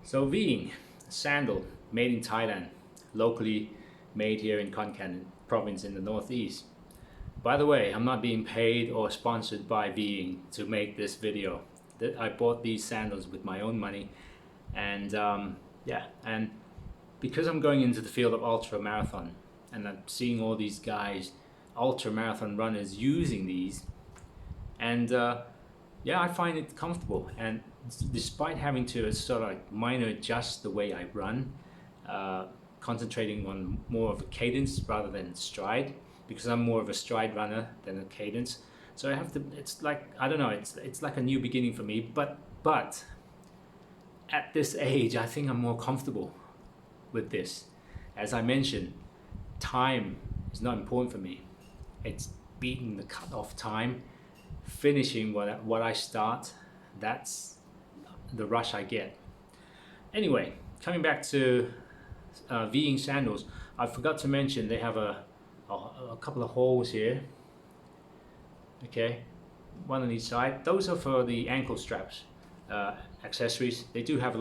So VING, sandal, made in Thailand, locally made here in Khonkaen province in the northeast. By the way, I'm not being paid or sponsored by VING to make this video. I bought these sandals with my own money, and and because I'm going into the field of ultra marathon, and I'm seeing all these guys, ultra marathon runners, using these, and I find it comfortable. And despite having to sort of like minor adjust the way I run, concentrating on more of a cadence rather than stride, because I'm more of a stride runner than a cadence. So I have to. It's like, I don't know. It's like a new beginning for me. But at this age, I think I'm more comfortable with this. As I mentioned, time is not important for me. It's beating the cut-off time, finishing what I start. That's the rush I get. Anyway, coming back to VING sandals, I forgot to mention they have a couple of holes here. Okay, one on each side. Those are for the ankle straps, accessories. They do have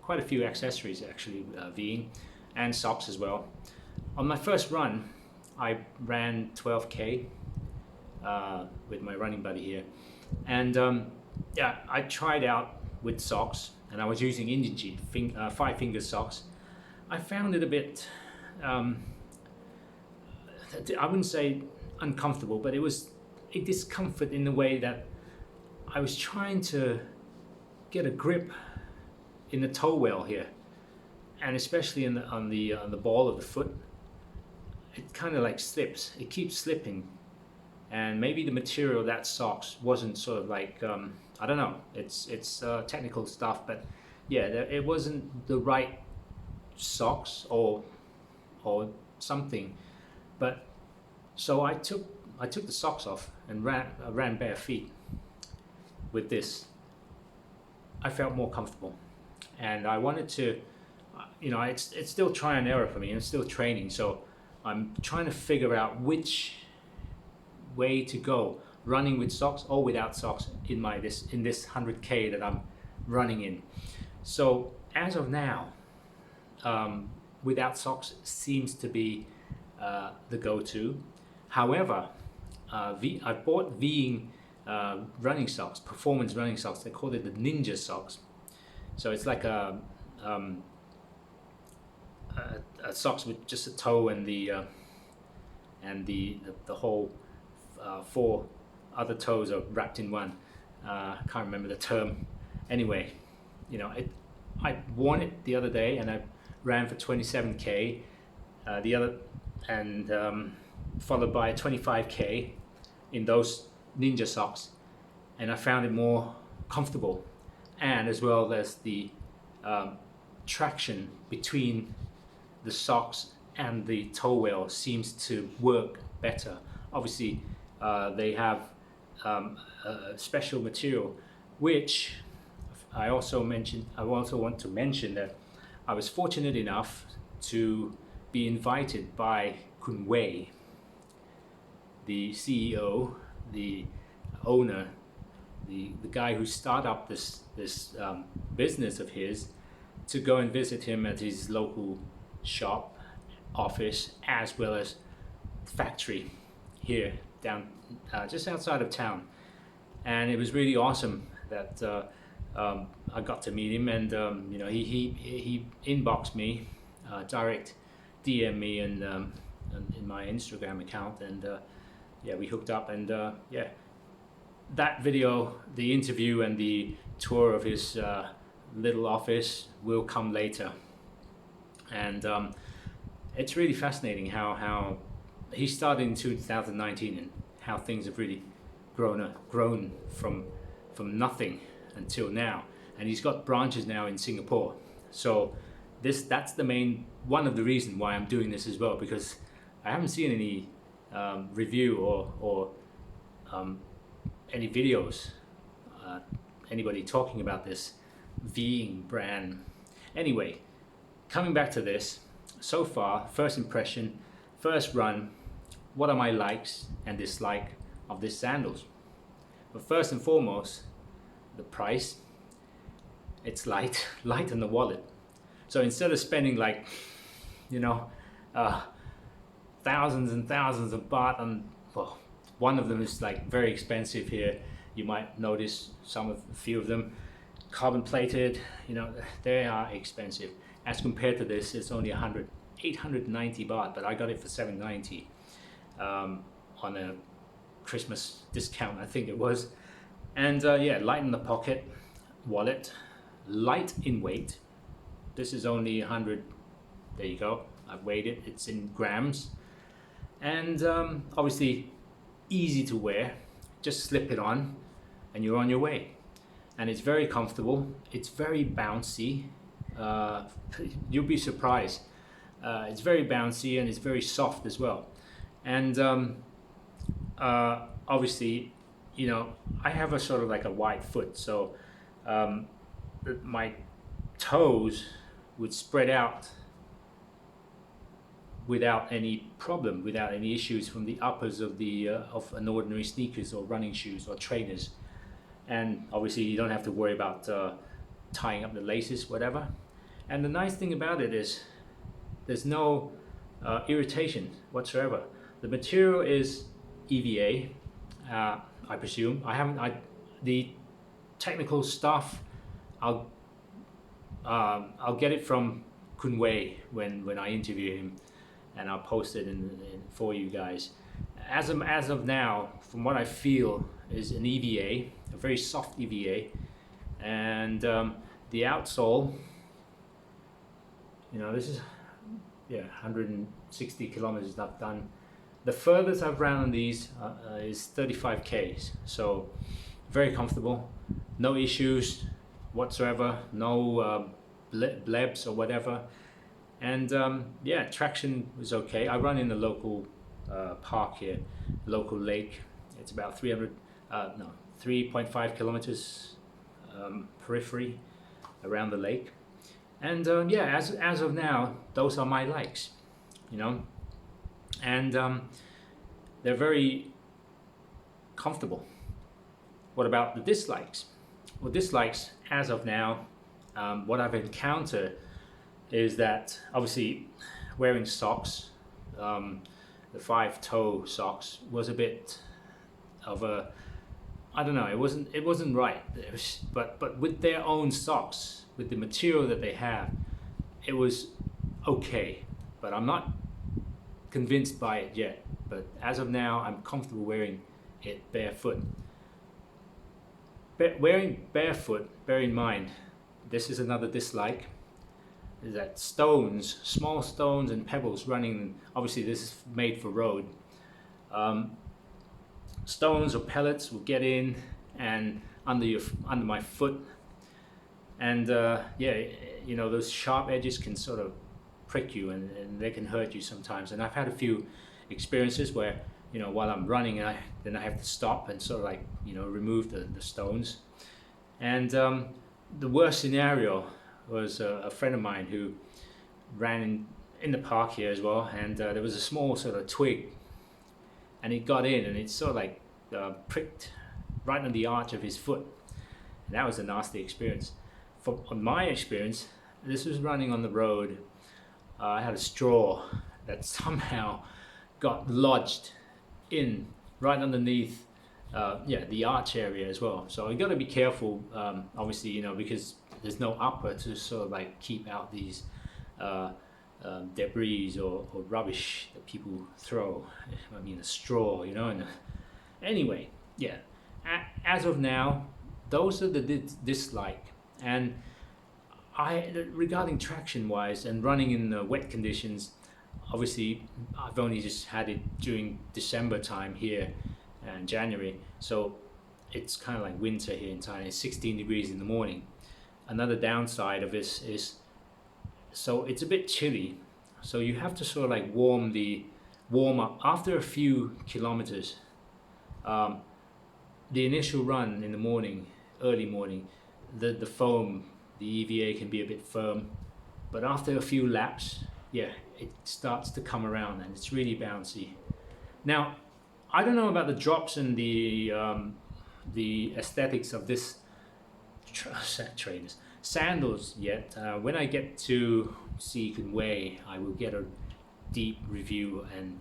quite a few accessories actually, VING, and socks as well. On my first run, I ran 12K with my running buddy here, and I tried out with socks, and I was using injinji 5-finger socks. I found it a bit, I wouldn't say uncomfortable, but it was a discomfort in the way that I was trying to get a grip in the toe well here, and especially on the ball of the foot. It kind of like slips. It keeps slipping, and maybe the material of that socks wasn't sort of like I don't know. It's technical stuff, but yeah, it wasn't the right socks or something. But so I took the socks off and ran bare feet with this. I felt more comfortable, and I wanted to, it's still try and error for me, and it's still training. So I'm trying to figure out which way to go, running with socks or without socks in this 100K that I'm running in. So as of now, without socks seems to be the go-to. However, I bought VING running socks, performance running socks. They call it the ninja socks. So it's like a socks with just a toe and the whole 4 other toes are wrapped in one. I can't remember the term. Anyway, I worn it the other day, and I ran for 27K. Followed by 25K in those ninja socks, and I found it more comfortable, and as well as the traction between the socks and the toe well seems to work better. Obviously, they have a special material, which I also want to mention that I was fortunate enough to be invited by Khonkaen, the CEO, the owner, the guy who started up this business of his, to go and visit him at his local shop, office, as well as factory here down just outside of town. And it was really awesome that I got to meet him, and he inboxed me, direct DM me, and in my Instagram account, and we hooked up, and that video, the interview and the tour of his little office will come later. And it's really fascinating how he started in 2019 and how things have really grown from nothing until now. And he's got branches now in Singapore. So that's one of the reasons why I'm doing this as well, because I haven't seen any review or any videos, anybody talking about this VING brand. Anyway, coming back to this, so far, first impression, first run, what are my likes and dislikes of these sandals? But first and foremost, the price. it's light, light in the wallet. So instead of spending like, you know, thousands and thousands of baht on, well, one of them is like very expensive here. You might notice a few of them, carbon plated, you know, they are expensive. As compared to this, it's only 890 baht, but I got it for 790 on a Christmas discount, I think it was. And yeah, light in the pocket, wallet, light in weight. This is only 100, there you go, I've weighed it, it's in grams. And obviously easy to wear, just slip it on and you're on your way. And it's very comfortable, it's very bouncy, you'll be surprised. It's very bouncy and it's very soft as well. And obviously, you know, I have a sort of like a wide foot, so my toes would spread out without any problem, without any issues from the uppers of an ordinary sneakers or running shoes or trainers. And obviously you don't have to worry about tying up the laces, whatever. And the nice thing about it is there's no irritation whatsoever. The material is EVA, I presume. The technical stuff, I'll get it from Khonkaen when I interview him, and I'll post it for you guys. As of now, from what I feel, is an EVA, a very soft EVA, and the outsole, you know, this is 160 kilometers I've done. The furthest I've ran on these is 35 Ks, so very comfortable, no issues whatsoever, no blebs or whatever. And yeah, traction was okay. I run in the local park here, local lake. It's about 3.5 kilometers periphery around the lake. And yeah, as of now, those are my likes, you know. And they're very comfortable. What about the dislikes? Well, dislikes, as of now, what I've encountered is that obviously wearing socks, the 5-toe socks, was a bit of a, I don't know, it wasn't right. But with their own socks, with the material that they have, it was okay. But I'm not convinced by it yet. But as of now, I'm comfortable wearing it barefoot. Wearing barefoot, bear in mind, this is another dislike, is that stones, small stones and pebbles running, obviously this is made for road, stones or pellets will get in and under my foot, and yeah, you know, those sharp edges can sort of prick you and they can hurt you sometimes. And I've had a few experiences where, you know, while I'm running, then I have to stop and sort of like, you know, remove the stones. And the worst scenario was a friend of mine who ran in the park here as well, and there was a small sort of twig, and it got in and it sort of like pricked right on the arch of his foot, and that was a nasty experience. On my experience, this was running on the road. I had a straw that somehow got lodged in right underneath the arch area as well. So you got to be careful, obviously, you know, because there's no upper to sort of like keep out these debris or rubbish that people throw. I mean, a straw, you know. And anyway, yeah. As of now, those are the dislike. And regarding traction wise and running in wet conditions, obviously I've only just had it during December time here and January, so it's kind of like winter here in Thailand. It's 16 degrees in the morning. Another downside of this is, so it's a bit chilly, so you have to sort of like warm up after a few kilometers. The initial run in the morning, early morning, the foam, the EVA can be a bit firm, but after a few laps, yeah, it starts to come around and it's really bouncy. Now, I don't know about the drops and the aesthetics of this trainers, sandals yet. When I get to Sea Way, I will get a deep review and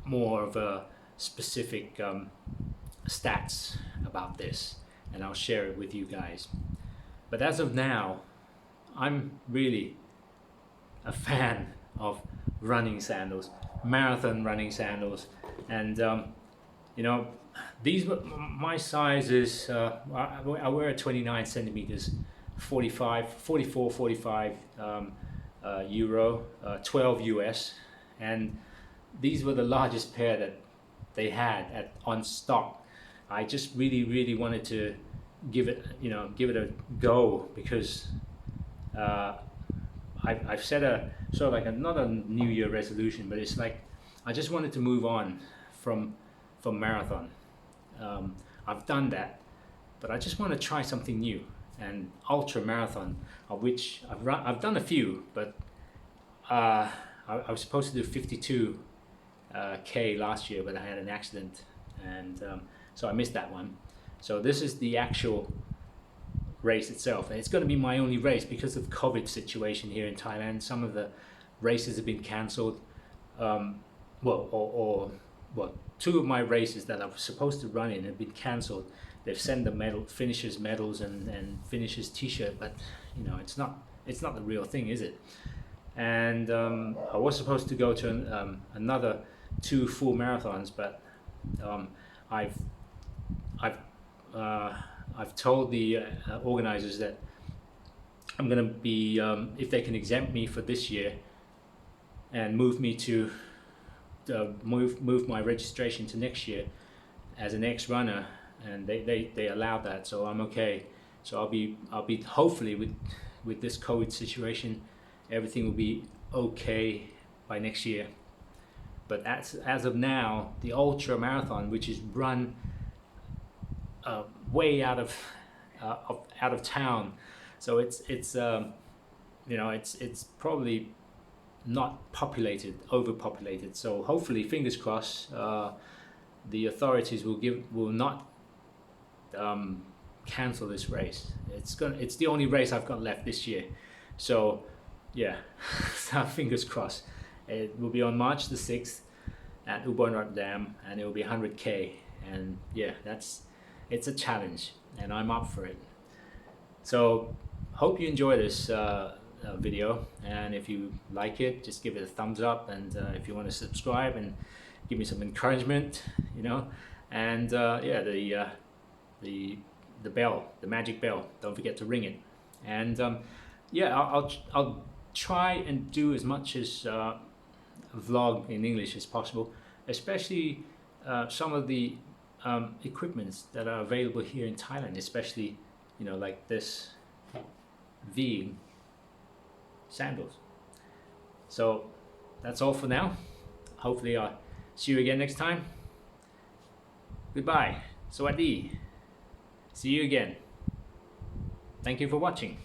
more of a specific stats about this, and I'll share it with you guys. But as of now, I'm really a fan of running sandals, marathon running sandals, and you know, these my size is I wear a 29 centimeters, 45 euro, 12 US, and these were the largest pair that they had on stock. I just really wanted to give it a go, because I've set a sort of like not a New Year resolution, but it's like I just wanted to move on from marathon. I've done that, but I just want to try something new, and ultra marathon, of which I've done a few, but I was supposed to do 52 K last year, but I had an accident, and so I missed that one. So this is the actual race itself, and it's going to be my only race because of COVID situation here in Thailand. Some of the races have been cancelled. Two of my races that I was supposed to run in have been cancelled. They've sent the finishers medals and finishers t-shirt, but you know, it's not the real thing, is it? And I was supposed to go to another 2 full marathons, but I've told the organizers that I'm gonna be if they can exempt me for this year and move me to move my registration to next year as an ex-runner, and they allowed that, so I'm okay. So I'll be hopefully with this COVID situation, everything will be okay by next year. But as of now, the ultra marathon, which is run way out of town, so it's probably not overpopulated. So hopefully, fingers crossed, the authorities will not cancel this race. It's the only race I've got left this year. So yeah, so fingers crossed. It will be on March the 6th at Ubon Rotterdam, and it will be 100K. And yeah, it's a challenge, and I'm up for it. So hope you enjoy this video, and if you like it, just give it a thumbs up, and if you want to subscribe and give me some encouragement, and yeah, the bell, the magic bell, don't forget to ring it. And yeah, I'll try and do as much as vlog in English as possible, especially some of the equipments that are available here in Thailand, especially like this VING sandals. So that's all for now. Hopefully I'll see you again next time. Goodbye. Sawadee. See you again. Thank you for watching.